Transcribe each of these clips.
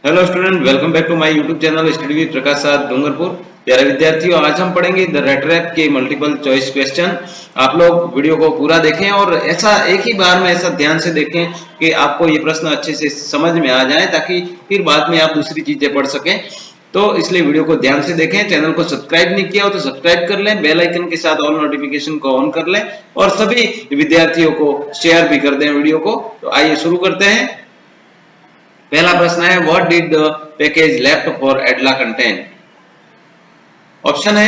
Hello student, welcome back to my YouTube channel study with Prakash sir Dungarpur. प्यारे विद्यार्थियों, आज हम पढ़ेंगे द रेट रैप के मल्टीपल चॉइस क्वेश्चन। आप लोग वीडियो को पूरा देखें और ऐसा एक ही बार में ऐसा ध्यान से देखें कि आपको ये प्रश्न अच्छे से समझ में आ जाए, ताकि फिर बाद में आप दूसरी चीजें पढ़ सकें। तो इसलिए वीडियो को ध्यान से देखें। चैनल को सब्सक्राइब नहीं किया हो तो सब्सक्राइब कर लें, बेल आइकन के साथ ऑल नोटिफिकेशन को ऑन कर लें और सभी विद्यार्थियों को शेयर भी कर दें वीडियो को। तो आइए शुरू करते हैं। पहला प्रश्न है, what did the package left for Edla content. Option है,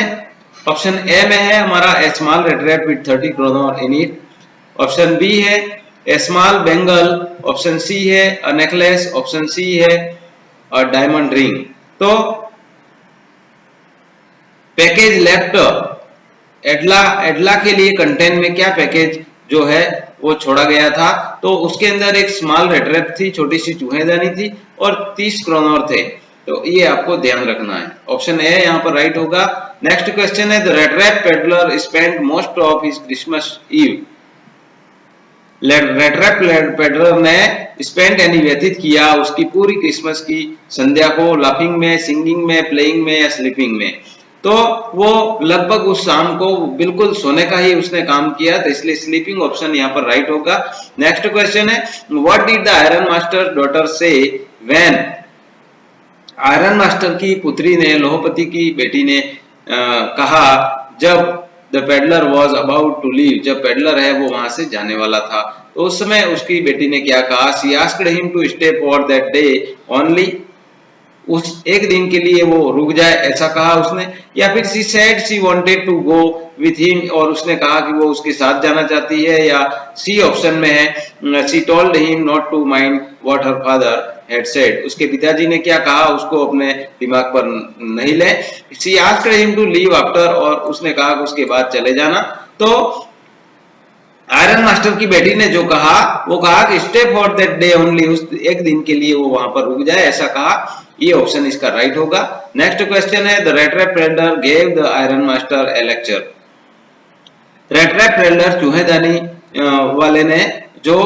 ऑप्शन ए में है हमारा a small red rat with 30 kronor in it. Option B है a small bangle. Option C है अ नेकलेस। ऑप्शन सी है अ डायमंड रिंग। तो package left Edla Edla के लिए कंटेंट में क्या पैकेज जो है वो छोड़ा गया था। तो उसके अंदर एक स्मॉल रेड रैट थी, छोटी सी चूहेदानी थी और 30 क्रोनोर थे। तो ये आपको ध्यान रखना है। ऑप्शन ए यहाँ पर राइट होगा। नेक्स्ट क्वेश्चन है, the red rap peddler spend most of his Christmas eve. Rat rap peddler ने स्पेंड यानी व्यतीत किया उसकी पूरी क्रिसमस की संध्या को लाफिंग में, सिंगिंग में, प्लेइंग में या स्लीपिंग में। तो वो लगभग उस शाम को बिल्कुल सोने का ही उसने काम किया, तो इसलिए स्लीपिंग ऑप्शन यहाँ पर राइट होगा। नेक्स्ट क्वेश्चन है, what did the ironmaster daughter say when. Ironmaster की पुत्री ने, लोहपति की बेटी ने कहा जब the peddler was about to leave, जब पेडलर है वो वहां से जाने वाला था, तो उस समय उसकी बेटी ने क्या कहा। She asked him to stay for that day only, उस एक दिन के लिए वो रुक जाए ऐसा कहा उसने। या फिर she said she wanted to go with him, और उसने कहा कि वो उसके साथ जाना चाहती है। या सी ऑप्शन में है, she told him not to mind what her father had said, उसके पिताजी ने क्या कहा उसको अपने दिमाग पर नहीं ले। She asked him to leave after, और उसने कहा कि उसके बाद चले जाना। तो आयरन मास्टर की बेटी ने जो कहा वो कहा कि stay for that day only, उस एक दिन के लिए वो वहां पर रुक जाए ऐसा कहा। ये ऑप्शन इसका राइट होगा। नेक्स्ट क्वेश्चन है, the red rap peddler gave the ironmaster a lecture. Red rap peddler चूहेदानी वाले ने जो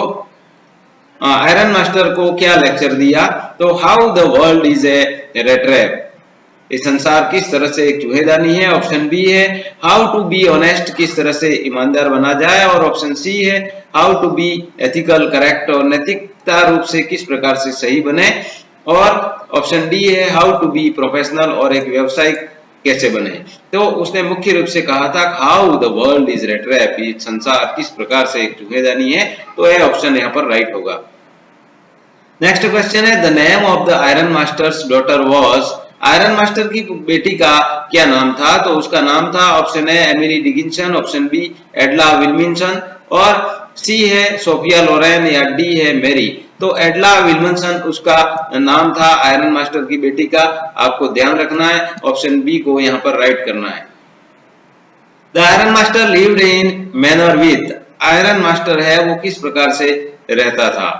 आयरन मास्टर को क्या लेक्चर दिया। तो how the world is a rat trap, ये संसार किस तरह से एक चूहेदानी है। ऑप्शन बी है हाउ टू बी ऑनेस्ट, किस तरह से ईमानदार बना जाए। और ऑप्शन सी है how to be ethical correct, और नैतिकता रूप से किस प्रकार से सही बने। और ऑप्शन डी है हाउ टू बी प्रोफेशनल, और एक व्यावसायिक कैसे बने। तो उसने मुख्य रूप से कहा था how the world is rat trap, ये संसार किस प्रकार से एक चूहेदानी है। तो यह ऑप्शन यहाँ पर राइट होगा। नेक्स्ट क्वेश्चन है, the name of the iron masters daughter was. Iron master की बेटी का क्या नाम था। तो उसका नाम था, ऑप्शन है एमिली डिकिंसन, ऑप्शन बी एडला विल्मिंसन, और सी है सोफिया लोरेन, या डी है मैरी। तो एडला विल्मिंसन उसका नाम था आयरन मास्टर की बेटी का, आपको ध्यान रखना है। ऑप्शन बी को यहाँ पर राइट करना है। The ironmaster lived in manor with, ironmaster है वो किस प्रकार से रहता था।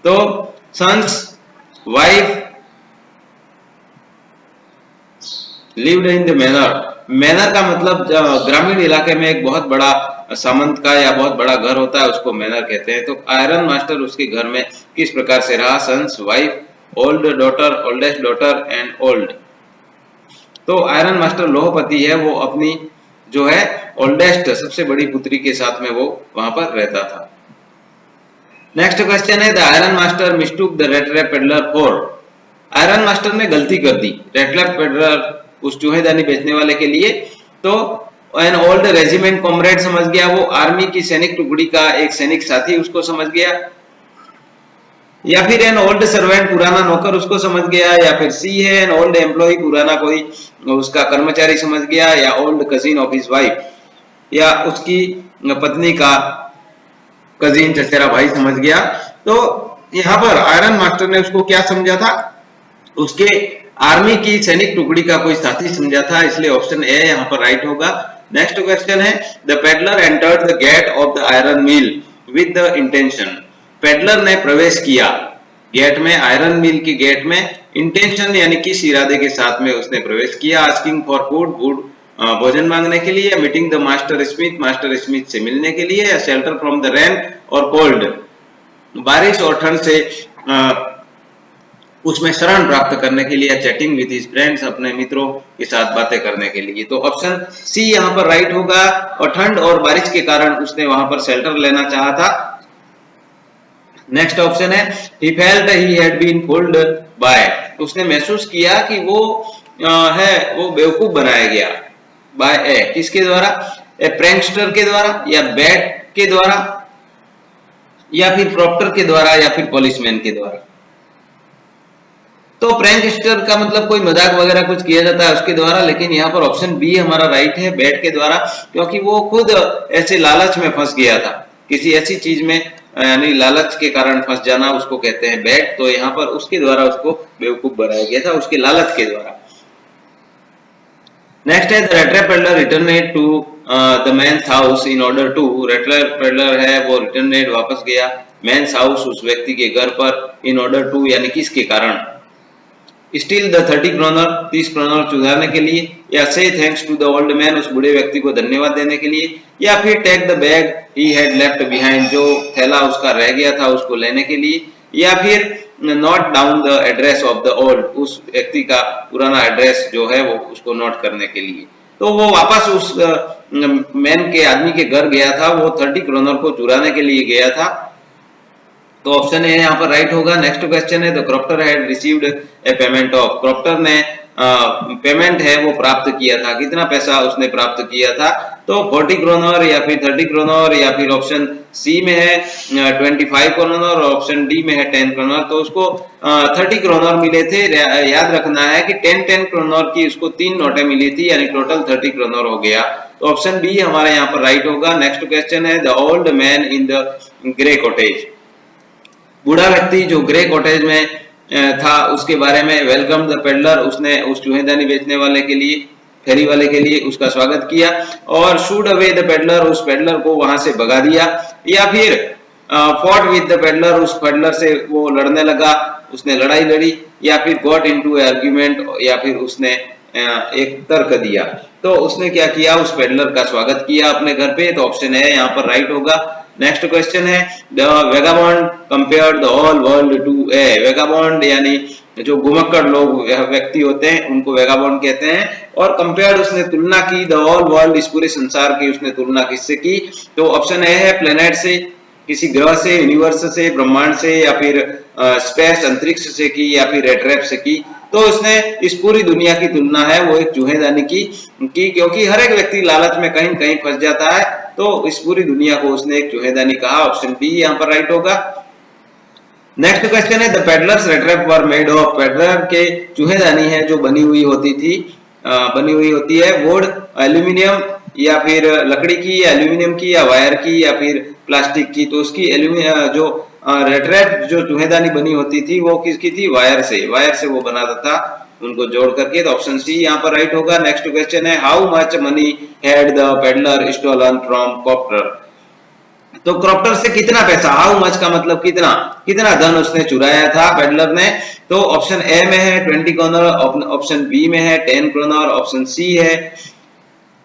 तो sons, wife, lived in the manor. Manor का मतलब ग्रामीण इलाके में एक बहुत बड़ा सामंत का या बहुत बड़ा घर होता है, उसको मैनर कहते हैं। तो आयरन मास्टर उसके घर में किस प्रकार से रहा। Sons, wife, old daughter, oldest daughter and old. तो आयरन मास्टर लोहपति है, वो अपनी जो है ओल्डेस्ट सबसे बड़ी पुत्री के साथ में वो वहां पर रहता था। नेक्स्ट क्वेश्चन है, the ironmaster mistook the red rap peddler for. Ironmaster ने गलती कर दी रेड रैप पेडलर उस चूहेदानी बेचने वाले के लिए। तो एन ओल्ड रेजिमेंट कॉमरेड समझ गया, वो आर्मी की सैनिक टुकड़ी का एक सैनिक साथी उसको समझ गया। या फिर एन ओल्ड सर्वेंट, पुराना नौकर उसको समझ गया। या फिर सी है एन ओल्ड एम्प्लॉय, पुराना कोई उसका कर्मचारी समझ गया। या old cousin of his wife, या उसकी पत्नी का कजिन, चचेरा भाई समझ गया। तो यहाँ पर आयरन मास्टर ने उसको क्या समझा था, उसके आर्मी की सैनिक टुकड़ी का कोई साथी समझा था, इसलिए ऑप्शन ए यहाँ पर राइट होगा। नेक्स्ट क्वेश्चन है, the peddler entered the gate of the iron mill with the intention. Peddler ने प्रवेश किया गेट में, आयरन मिल के गेट में, इंटेंशन यानी किस इरादे के साथ में उसने प्रवेश किया। आस्किंग फॉर फूड, फूड भोजन मांगने के लिए। Meeting the master Smith, master Smith से मिलने के लिए। या शेल्टर फ्रॉम द रेन और कोल्ड, बारिश और ठंड से उसमें शरण प्राप्त करने के लिए, चैटिंग विद हिज फ्रेंड्स, अपने मित्रों के साथ बातें करने के लिए। तो ऑप्शन सी यहाँ पर राइट होगा। और ठंड और बारिश के कारण उसने वहां पर शेल्टर लेना चाहा था। नेक्स्ट ऑप्शन है he felt he had been fooled by, उसने महसूस किया कि वो वो बेवकूफ बनाया गया। बाय ए, किसके द्वारा? ए प्रैंकस्टर के द्वारा, या बैट के द्वारा, या फिर प्रॉक्टर के द्वारा, या फिर पुलिसमैन के द्वारा। तो प्रैंकस्टर का मतलब कोई मजाक वगैरह कुछ किया जाता है उसके द्वारा, लेकिन यहाँ पर ऑप्शन बी हमारा राइट है, बैट के द्वारा, क्योंकि वो खुद ऐसे लालच में फंस गया था, किसी ऐसी चीज में, यानी लालच के कारण फंस जाना उसको कहते हैं बैट। तो यहाँ पर उसके द्वारा उसको बेवकूफ बनाया गया था, उसके लालच के द्वारा। नेक्स्ट है the rattrap peddler returned to the man's house in order to, rattrap peddler है वो रिटर्नेड वापस गया मैन्स हाउस, उस व्यक्ति के घर पर, इन ऑर्डर टू यानी किसके कारण? स्टील द 30 क्रोनर, 30 क्रोनर चुराने के लिए, या say thanks to the old man, उस बूढ़े व्यक्ति को धन्यवाद देने के लिए, या फिर take the bag he had left behind, जो थैला उसका रह गया था उसको लेने के लिए, या फिर note down the address of the old, उस व्यक्ति का पुराना एड्रेस जो है वो उसको नोट करने के लिए। तो वो वापस उस मैन के आदमी के घर गया था, वो 30 क्रोनर को चुराने के लिए गया था। तो ऑप्शन ए यहाँ पर राइट होगा। नेक्स्ट क्वेश्चन है the क्रॉप्टर had received A payment of, क्रॉप्टर ने पेमेंट है वो प्राप्त किया था, कितना पैसा उसने प्राप्त किया था? तो 40 क्रोनर, या फिर 30 क्रोनर, या फिर ऑप्शन सी में है 25 क्रोनर, और ऑप्शन डी में है 10 क्रोनर। तो उसको 30 क्रोनर मिले थे। याद रखना है कि 10 क्रोनर की उसको 3 नोटें मिली थी, यानी टोटल 30 क्रोनर हो गया। तो ऑप्शन बी हमारे यहाँ पर राइट होगा। नेक्स्ट क्वेश्चन है the old man in the grey cottage, बूढ़ा व्यक्ति जो ग्रे कॉटेज में था उसके बारे में, वेलकम द पेडलर, उसने उस चूहेदानी बेचने वाले के लिए, फेरी वाले के लिए उसका स्वागत किया, और शूड अवे द पेडलर, उस पेडलर को वहां से भगा दिया, या फिर फॉट विद द पेडलर, उस पेडलर से वो लड़ने लगा, उसने लड़ाई लड़ी, या फिर गॉट इनटू आर्ग्यूमेंट, या फिर उसने एक तर्क दिया। तो उसने क्या किया? उस पेडलर का स्वागत किया अपने घर पे। तो ऑप्शन है यहाँ पर राइट होगा। नेक्स्ट क्वेश्चन है the vagabond compared the whole world to a, vagabond यानी जो घुमक्कड़ लोग व्यक्ति होते हैं उनको वेगाबॉन्ड कहते हैं, और कंपेयर्ड उसने तुलना की द होल वर्ल्ड, इस पूरे संसार की उसने तुलना किससे की? तो ऑप्शन ए है प्लेनेट से, किसी ग्रह से, यूनिवर्स से, ब्रह्मांड से, या फिर स्पेस अंतरिक्ष से की, या फिर रेड रैप से की। तो उसने इस पूरी दुनिया की तुलना है वो एक चूहेदानी की, क्योंकि हर एक व्यक्ति लालच में कहीं कहीं फंस जाता है, तो इस पूरी दुनिया को उसने एक चूहेदानी कहा। ऑप्शन बी यहाँ पर राइट होगा। नेक्स्ट क्वेश्चन है the peddler's rattrap were made of, peddler के चूहेदानी है जो बनी हुई होती थी, बनी हुई होती है वुड, एल्यूमिनियम, या फिर लकड़ी की, या एल्यूमिनियम की, या वायर की, या फिर प्लास्टिक की। तो उसकी जो रेट्रैप जो चूहेदानी बनी होती थी वो किसकी थी? वायर से, वायर से वो बनाता था उनको जोड़ करके। तो ऑप्शन सी यहाँ पर राइट होगा। नेक्स्ट क्वेश्चन है how much money had the peddler stolen from crofter, तो क्रॉप्टर से कितना पैसा, हाउ मच का मतलब कितना, कितना धन उसने चुराया था पेडलर ने। तो ऑप्शन ए में है 20 क्रोनर, ऑप्शन बी में है 10 क्रोनर, ऑप्शन सी है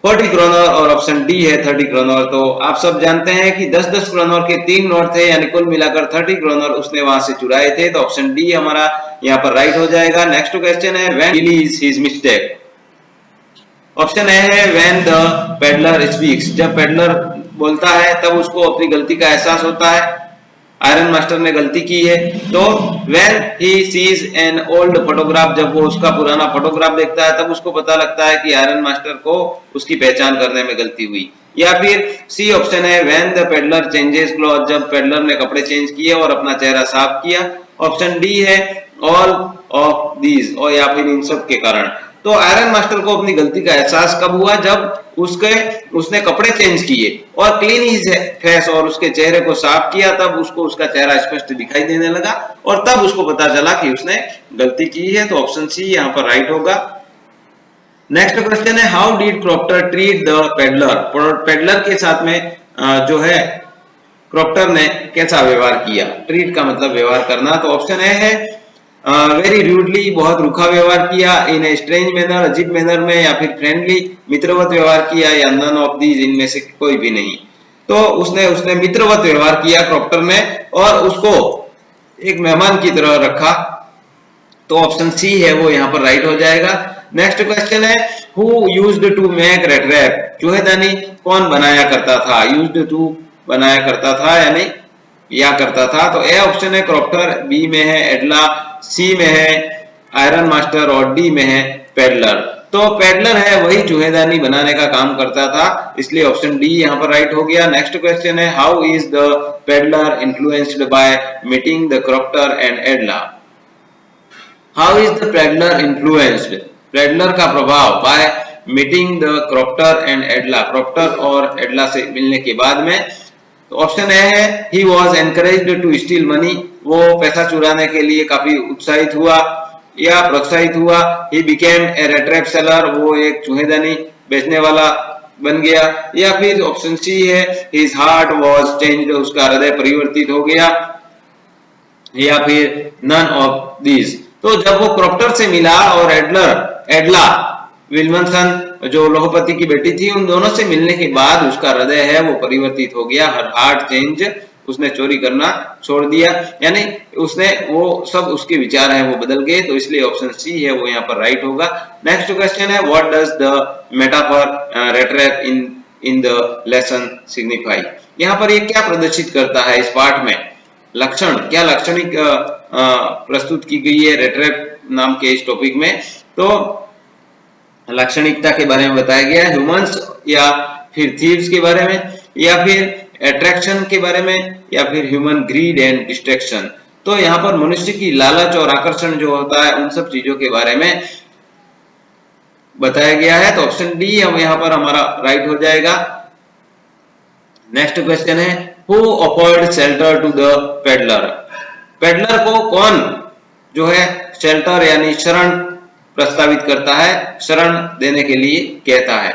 40 क्रोनर, और ऑप्शन डी है 30 क्रोनर। तो आप सब जानते हैं कि 10-10 क्रोनर के 3 नोट थे, यानी कुल मिलाकर 30 क्रोनर उसने वहां से चुराए थे। तो ऑप्शन डी हमारा यहाँ पर राइट हो जाएगा। नेक्स्ट क्वेश्चन है when release his mistake, option A है व्हेन द पेडलर स्पीक्स, जब पेडलर बोलता है तब उसको अपनी गलती का एहसास होता है, आयरन मास्टर ने गलती की है। तो when he sees an old photograph, जब वो उसका पुराना फोटोग्राफ देखता है तब उसको पता लगता है कि आयरन मास्टर को उसकी पहचान करने में गलती हुई। या फिर सी ऑप्शन है when the peddler changes cloth, जब पेडलर ने कपड़े चेंज किए और अपना चेहरा साफ किया। ऑप्शन डी है ऑल ऑफ दीज, और या फिर इन सब के कारण। तो आयरन मास्टर को अपनी गलती का एहसास कब हुआ? जब उसने कपड़े चेंज किए और क्लीन हिज फेस, और उसके चेहरे को साफ किया, तब उसको उसका चेहरा स्पष्ट दिखाई देने लगा, और तब उसको पता चला कि उसने गलती की है। तो ऑप्शन सी यहाँ पर राइट होगा। नेक्स्ट क्वेश्चन है how did क्रॉप्टर treat the peddler, peddler के साथ में जो है क्रॉप्टर ने कैसा व्यवहार किया? ट्रीट का मतलब व्यवहार करना। तो ऑप्शन ए है वेरी रूडली, बहुत रूखा व्यवहार किया, इन ए स्ट्रेंज मैनर, अजीब मैनर में, या फिर फ्रेंडली, मित्रवत व्यवहार किया, या नन ऑफ दीज, इनमें से कोई भी नहीं। तो उसने मित्रवत व्यवहार किया क्रॉप्टर ने, और उसको एक मेहमान की तरह रखा, तो ऑप्शन सी है वो यहाँ पर राइट हो जाएगा। नेक्स्ट क्वेश्चन है who used to make rattrap, चूहेदानी कौन बनाया करता था, यूज्ड टू बनाया करता था यानी या करता था। तो ए ऑप्शन है क्रॉफ्टर, बी में है एडला, सी में है आयरन मास्टर और डी में है पेडलर। तो पेडलर है वही चूहेदानी बनाने का काम करता था, इसलिए ऑप्शन डी यहाँ पर राइट हो गया। नेक्स्ट क्वेश्चन है how is the peddler influenced by meeting the crofter and Edla. How is the peddler influenced, peddler का प्रभाव by meeting the crofter and Edla, crofter और एडला से मिलने के बाद में। तो ऑप्शन ए है he was encouraged to steal money, वो पैसा चुराने के लिए काफी उत्साहित हुआ या प्रोत्साहित हुआ। He became a rat trap seller, वो एक चूहेदानी बेचने वाला बन गया। या फिर ऑप्शन सी है हिज हार्ट वॉज चेंज्ड, उसका हृदय परिवर्तित हो गया। या फिर नन ऑफ दीज। तो जब वो क्रॉफ्टर से मिला और एडला विल्मनसन जो लोहपति की बेटी थी, उन दोनों से मिलने के बाद उसका हृदय है वो परिवर्तित हो गया, हार्ट चेंज, उसने चोरी करना छोड़ दिया, यानी उसने वो सब उसके विचार हैं वो बदल गए। तो इसलिए ऑप्शन सी है वो यहाँ पर राइट होगा। नेक्स्ट क्वेश्चन है what does the metaphor rat trap in the lesson signify, यहाँ पर ये क्या प्रदर्शित करता है इस पाठ में, लक्षण क्या लाक्षणिक प्रस्तुत की गई है रेट रैप नाम के इस टॉपिक में। तो लाक्षणिकता के बारे में बताया गया है, ह्यूमंस या फिर थीव्स के बारे में, या फिर अट्रैक्शन के बारे में, या फिर ह्यूमन ग्रीड एंड डिस्ट्रैक्शन। तो यहाँ पर मनुष्य की लालच और आकर्षण जो होता है उन सब चीजों के बारे में बताया गया है। तो ऑप्शन डी हम यहाँ पर हमारा राइट हो जाएगा। नेक्स्ट क्वेश्चन है who offered shelter to the peddler, peddler को कौन जो है शेल्टर यानी शरण प्रस्तावित करता है, शरण देने के लिए कहता है।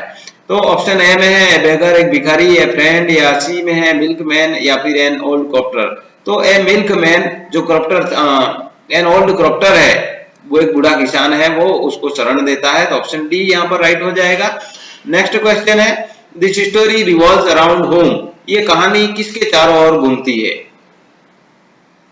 तो ऑप्शन ए में है बेगर एक भिखारी, या फ्रेंड, या सी में है मिल्कमैन, या फिर एन ओल्ड क्रॉफ्टर। तो ए मिल्कमैन जो क्रॉफ्टर एन ओल्ड क्रॉफ्टर है वो एक बूढ़ा किसान है, वो उसको शरण देता है। तो ऑप्शन डी यहाँ पर राइट हो जाएगा। नेक्स्ट क्वेश्चन है this story revolves around home, ये कहानी किसके चारों ओर घूमती है।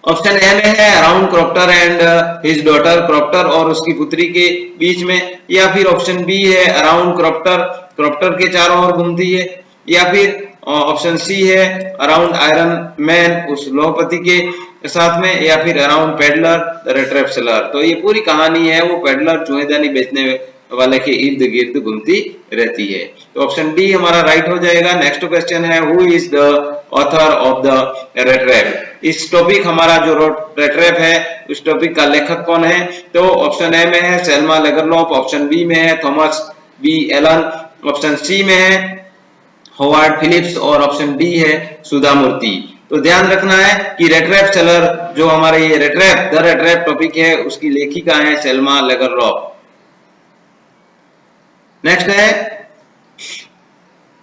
ऑप्शन ए में है around crofter and his daughter, crofter और उसकी पुत्री के बीच में। या फिर ऑप्शन बी है अराउंड क्रॉफ्टर, क्रॉफ्टर के चारों ओर घूमती है। या फिर ऑप्शन सी है अराउंड आयरन मैन, उस लोहपति के साथ में। या फिर around peddler the rate trap seller. तो ये पूरी कहानी है वो पेडलर चूहेदानी बेचने वाले के इर्द गिर्द घूमती रहती है। तो ऑप्शन डी हमारा राइट हो जाएगा। नेक्स्ट क्वेश्चन है who is the author of the rate trap, इस टॉपिक हमारा जो रेट रैप है उस टॉपिक का लेखक कौन है। तो ऑप्शन ए में है सेल्मा लेगरलॉफ, ऑप्शन बी में है Thomas B Allen, option C में है होवार्ड फिलिप्स और ऑप्शन डी है सुधा मूर्ति। तो ध्यान रखना है कि रेट रैप सेलर जो हमारे ये रेट रैप टॉपिक है उसकी लेखिका है सेल्मा लेगरलॉफ। नेक्स्ट है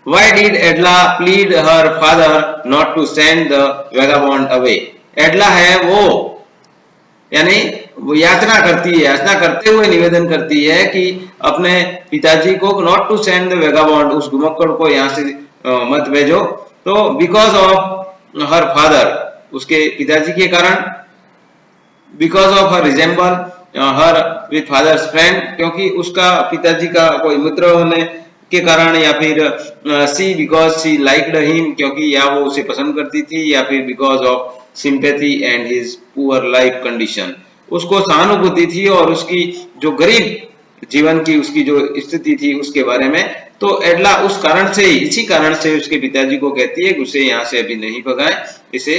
Why did Edla plead her father not to send the vagabond away? एडला है वो यानी वो याचना करती है, याचना करते हुए निवेदन करती है कि अपने पिताजी को not to send the vagabond, उस घुमक्कड़ को यहाँ से मत भेजो। तो बिकॉज ऑफ हर फादर, उसके पिताजी के कारण, because of her resemble her with father's friend, क्योंकि उसका पिताजी का कोई मित्र होने के कारण, या फिर सी बिकॉज सी लाइक्ड हिम, क्योंकि या वो उसे पसंद करती थी, या फिर because of sympathy and his poor life condition, उसको सहानुभूति थी और उसकी जो गरीब जीवन की उसकी जो स्थिति थी उसके बारे में। तो एडला उस कारण से, इसी कारण से उसके पिताजी को कहती है कि उसे यहाँ से अभी नहीं भगाए, इसे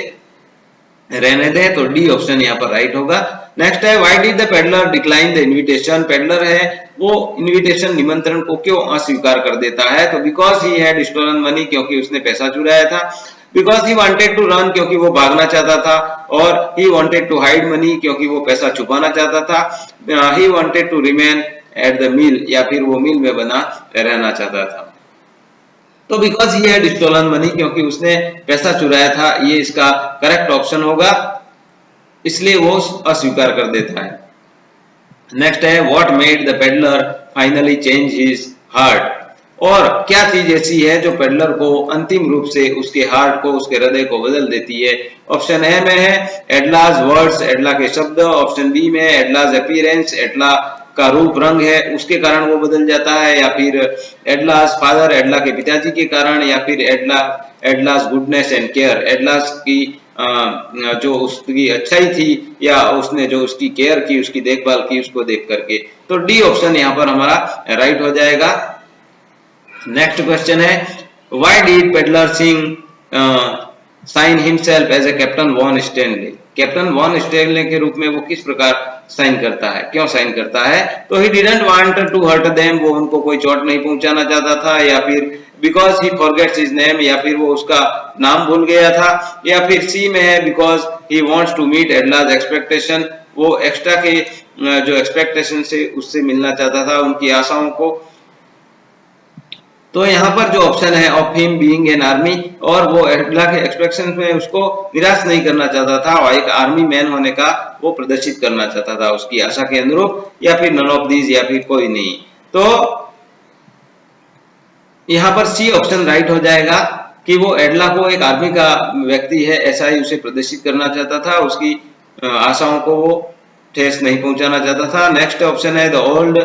रहने दे। तो डी ऑप्शन यहाँ पर राइट होगा। नेक्स्ट है why did the peddler decline the invitation, peddler है वो इनविटेशन निमंत्रण को क्यों अस्वीकार कर देता है। तो because he had stolen money, क्योंकि उसने पैसा चुराया था। Because he wanted to run, क्योंकि वो भागना चाहता था। और he wanted to hide money, क्योंकि वो पैसा छुपाना चाहता था। He wanted to remain at the mill, या फिर वो मिल में बना रहना चाहता था। तो because he had stolen money, क्योंकि उसने पैसा चुराया था, ये इसका करेक्ट ऑप्शन होगा, इसलिए वो अस्वीकार कर देता है। नेक्स्ट है what made the peddler finally change his heart, और क्या चीज ऐसी है जो पेडलर को अंतिम रूप से उसके हार्ट को, उसके हृदय को बदल देती है। ऑप्शन ए में है एडलाज वर्ड्स, एडला के शब्द। ऑप्शन बी में है एडलाज अपीयरेंस, एडला का रूप रंग है उसके कारण वो बदल जाता है, या फिर एडलाज फादर, एडला के पिताजी के कारण, या फिर एडलाज गुडनेस एंड केयर, एडलाज की जो उसकी अच्छाई थी या उसने जो उसकी केयर की, उसकी देखभाल की, उसको देख करके। तो डी ऑप्शन यहाँ पर हमारा राइट हो जाएगा। नेक्स्ट क्वेश्चन है व्हाई डिड पेडलर सिंह sign himself as a captain von Stanley. Captain von Stanley के रूप में वो किस प्रकार साइन करता है, क्यों साइन करता है? तो he didn't want to hurt them, वो उनको कोई चोट नहीं पहुंचाना चाहता था, या फिर because he forgets his name, या फिर वो उसका नाम भूल गया था, या फिर सी में है because he wants to meet Edla's expectation, वो एक्स्ट्रा के जो एक्सपेक्टेशन से उससे मिलना चाहता था, उनकी आशाओं को। तो यहाँ पर जो ऑप्शन है of him being an army, और वो एडला के एक्सपेक्टेशन में उसको निराश नहीं करना चाहता था, और एक आर्मी मैन होने का वो प्रदर्शित करना चाहता था उसकी आशा के अनुरूप, या फिर नन ऑफ दीज, या फिर कोई नहीं। तो यहाँ पर सी ऑप्शन राइट हो जाएगा कि वो एडला को एक आर्मी का व्यक्ति है ऐसा ही उसे प्रदर्शित करना चाहता था, उसकी आशाओं को वो ठेस नहीं पहुंचाना चाहता था। नेक्स्ट ऑप्शन है the old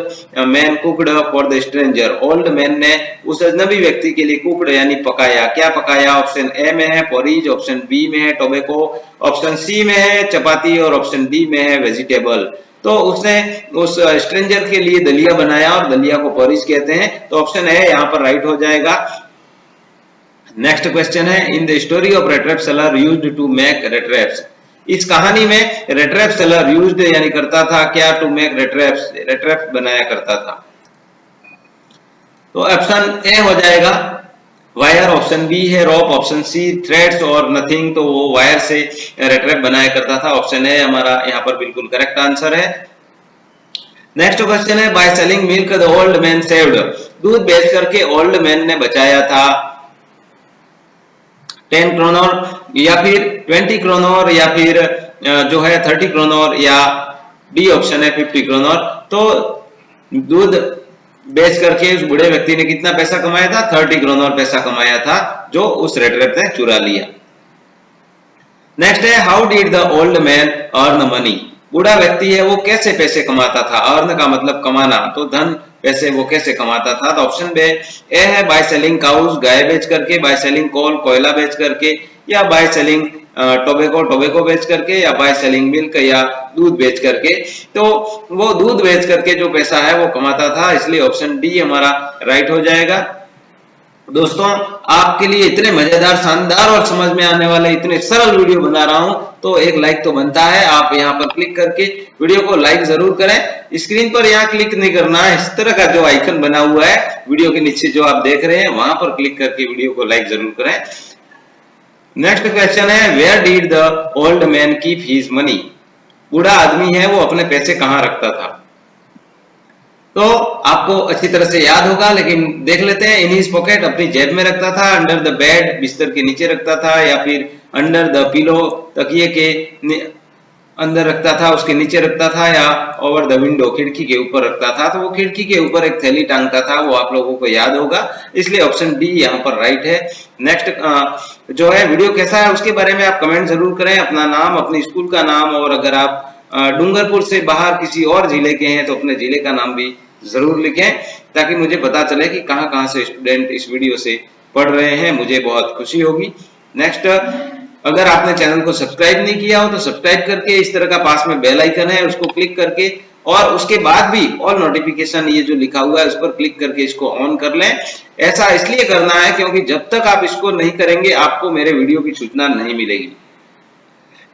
man cooked for the stranger, old man ने उस अजनबी व्यक्ति के लिए कुकड यानी पकाया। क्या पकाया? ऑप्शन ए में है पोरीज, ऑप्शन बी में है टोबैको, ऑप्शन सी में है चपाती, और ऑप्शन डी में है वेजिटेबल। तो उसने उस स्ट्रेंजर के लिए दलिया बनाया, और दलिया को पोरीज कहते हैं। तो ऑप्शन ए यहाँ पर राइट हो जाएगा। नेक्स्ट क्वेश्चन है in the story of rattrap seller used to make rattraps, इस कहानी में रेट्रैप सेलर यूज्ड यानी करता था क्या? टू मेक रेट्रैप्स, रेट्रैप्स बनाया करता था। तो ऑप्शन ए हो जाएगा वायर, ऑप्शन बी है रोप, ऑप्शन सी थ्रेड्स और नथिंग, तो वो वायर से रेट्रैप बनाया करता था। ऑप्शन ए हमारा यहाँ पर बिल्कुल करेक्ट आंसर है। नेक्स्ट क्वेश्चन है by selling milk the old man saved, दूध बेच करके ओल्ड मैन ने बचाया था 10 क्रोनर, या फिर 20 क्रोनर, या फिर जो है 30 क्रोनर, या डी ऑप्शन है 50 क्रोनर। तो दूध बेच करके उस बूढ़े व्यक्ति ने कितना पैसा कमाया था? 30 क्रोनर पैसा कमाया था, जो उस रेट्रैप ने चुरा लिया। नेक्स्ट है how did the old man earn money, बूढ़ा व्यक्ति है वो कैसे पैसे कमाता था? अर्न का मतलब कमाना, तो धन पैसे वो कैसे कमाता था? तो ऑप्शन ए है बाय सेलिंग काउज, गाय बेच करके, बाय सेलिंग कोल, कोयला बेच करके, या बाय सेलिंग टोबैको, टोबैको बेच करके, या बाय सेलिंग मिल्क, या दूध बेच करके। तो वो दूध बेच करके जो पैसा है वो कमाता था, इसलिए ऑप्शन डी हमारा राइट हो जाएगा। दोस्तों आपके लिए इतने मजेदार, शानदार और समझ में आने वाले इतने सरल वीडियो बना रहा हूं, तो एक लाइक तो बनता है। आप यहां पर क्लिक करके वीडियो को लाइक जरूर करें। स्क्रीन पर यहां क्लिक नहीं करना है, इस तरह का जो आइकन बना हुआ है वीडियो के नीचे जो आप देख रहे हैं, वहां पर क्लिक करके वीडियो को लाइक जरूर करें। नेक्स्ट क्वेश्चन है where did the old man keep his money, बूढ़ा आदमी है वो अपने पैसे कहां रखता था? तो आपको अच्छी तरह से याद होगा, लेकिन देख लेते हैं। इन हिज पॉकेट, अपनी जेब में रखता था, अंडर द बेड, बिस्तर के नीचे रखता था, या फिर अंडर द पिलो, तकिए के अंदर रखता था, उसके नीचे रखता था, या ओवर द विंडो, खिड़की के ऊपर रखता था। तो वो खिड़की के ऊपर एक थैली टांगता था, वो आप लोगों को याद होगा, इसलिए ऑप्शन डी यहाँ पर राइट है। नेक्स्ट जो है वीडियो कैसा है उसके बारे में आप कमेंट जरूर करें, अपना नाम, अपनी स्कूल का नाम, और अगर आप डूंगरपुर से बाहर किसी और जिले के हैं तो अपने जिले का नाम भी जरूर लिखें, ताकि मुझे पता चले कि कहां से स्टूडेंट इस वीडियो से पढ़ रहे हैं, मुझे बहुत खुशी होगी। नेक्स्ट, अगर आपने चैनल को सब्सक्राइब नहीं किया हो तो सब्सक्राइब करके इस तरह का पास में बेल आइकन है उसको क्लिक करके, और उसके बाद भी ऑल नोटिफिकेशन ये जो लिखा हुआ है उस पर क्लिक करके इसको ऑन कर लें। ऐसा इसलिए करना है क्योंकि जब तक आप इसको नहीं करेंगे आपको मेरे वीडियो की सूचना नहीं मिलेगी।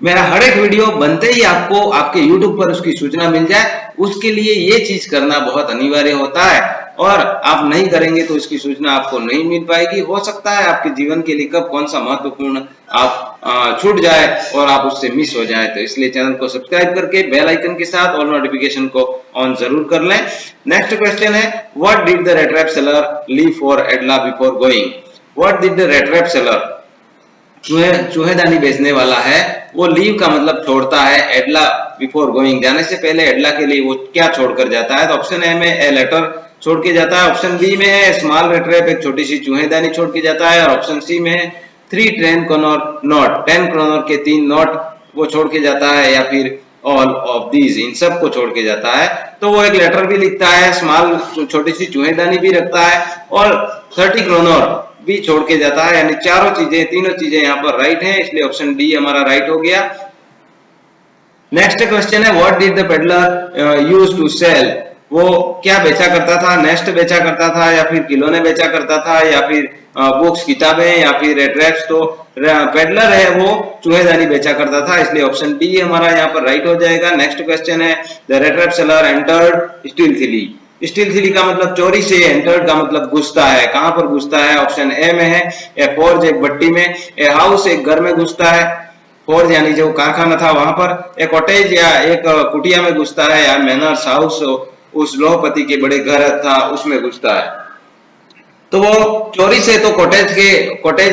मेरा हर एक वीडियो बनते ही आपको आपके YouTube पर उसकी सूचना मिल जाए, उसके लिए ये चीज करना बहुत अनिवार्य होता है, और आप नहीं करेंगे तो इसकी सूचना आपको नहीं मिल पाएगी। हो सकता है आपके जीवन के लिए कब कौन सा महत्वपूर्ण आप छूट जाए और आप उससे मिस हो जाए। तो इसलिए चैनल को सब्सक्राइब करके बेल आइकन के साथ ऑल नोटिफिकेशन को ऑन जरूर कर लें। नेक्स्ट क्वेश्चन है what did the rattrap seller leave for Edla before going, what did the rattrap seller, चूहेदानी बेचने वाला है वो लीव का मतलब छोड़ता है, एडला बिफोर गोइंग, जाने से पहले एडला के लिए वो क्या छोड़कर जाता है? तो ऑप्शन ए में ए लेटर, छोड़ के जाता है। ऑप्शन बी में है स्मॉल रेड रैप, एक छोटी सी चूहेदानी छोड़ के जाता है। और ऑप्शन सी में है 3 10 कॉर्नर नॉट, 10 कॉर्नर के 3 नॉट वो छोड़ के जाता है, या फिर ऑल ऑफ दीज, इन सब को छोड़ के जाता है। तो वो एक लेटर भी लिखता है, स्मॉल छोटी सी चूहेदानी भी रखता है, और 30 कॉर्नर भी छोड़ के जाता है। यानी चारों चीजें, तीनों चीजें यहाँ पर राइट हैं, इसलिए ऑप्शन डी हमारा राइट हो गया। नेक्स्ट क्वेश्चन है what did the peddler use to sell, वो क्या बेचा करता था? नेस्ट बेचा करता था, या फिर खिलौने बेचा करता था, या फिर बुक्स किताबें, या फिर ट्रैप्स? तो पेडलर है वो चूहेदानी बेचा करता था, इसलिए ऑप्शन डी हमारा यहाँ पर राइट हो जाएगा। नेक्स्ट क्वेश्चन है the red rap seller entered stealthily, stealthily का मतलब चोरी से, एंटर्ड का मतलब घुसता है। कहां पर घुसता है? ऑप्शन ए में है ए फोर्ज, एक भट्टी में, ए हाउस, एक घर में घुसता है, फोर्ज यानी जो कारखाना था वहां पर, एक कॉटेज या एक कुटिया में घुसता है, या मैनर्स हाउस उस लोहपति के बड़े घर था उसमें घुसता है। तो वो चोरी से तो कॉटेज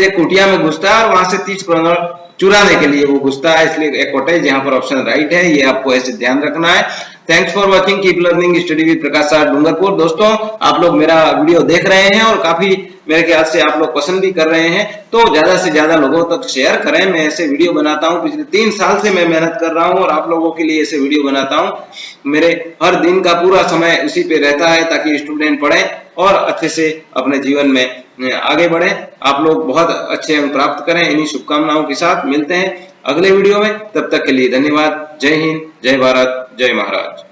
एक कुटिया में घुसता है, और वहां से 30 करोड़ चुराने के लिए वो घुसता है, इसलिए एक कॉटेज यहाँ पर ऑप्शन राइट है, ये आपको ऐसे ध्यान रखना है। Thanks for watching, keep learning, study with Prakash sir Dungarpur. दोस्तों आप लोग मेरा वीडियो देख रहे हैं और काफी मेरे ख्याल से आप लोग पसंद भी कर रहे हैं, तो ज्यादा से ज्यादा लोगों तक शेयर करें। मैं ऐसे वीडियो बनाता हूं, पिछले 3 साल से मैं मेहनत कर रहा हूं और आप लोगों के लिए ऐसे वीडियो बनाता हूं। मेरे हर दिन का पूरा समय उसी पे रहता है ताकि स्टूडेंट पढ़े और अच्छे से अपने जीवन में आगे बढ़े। आप लोग बहुत अच्छे अंक प्राप्त करें, इन्हीं शुभकामनाओं के साथ मिलते हैं अगले वीडियो में। तब तक के लिए धन्यवाद। जय हिंद, जय भारत, जय महाराज।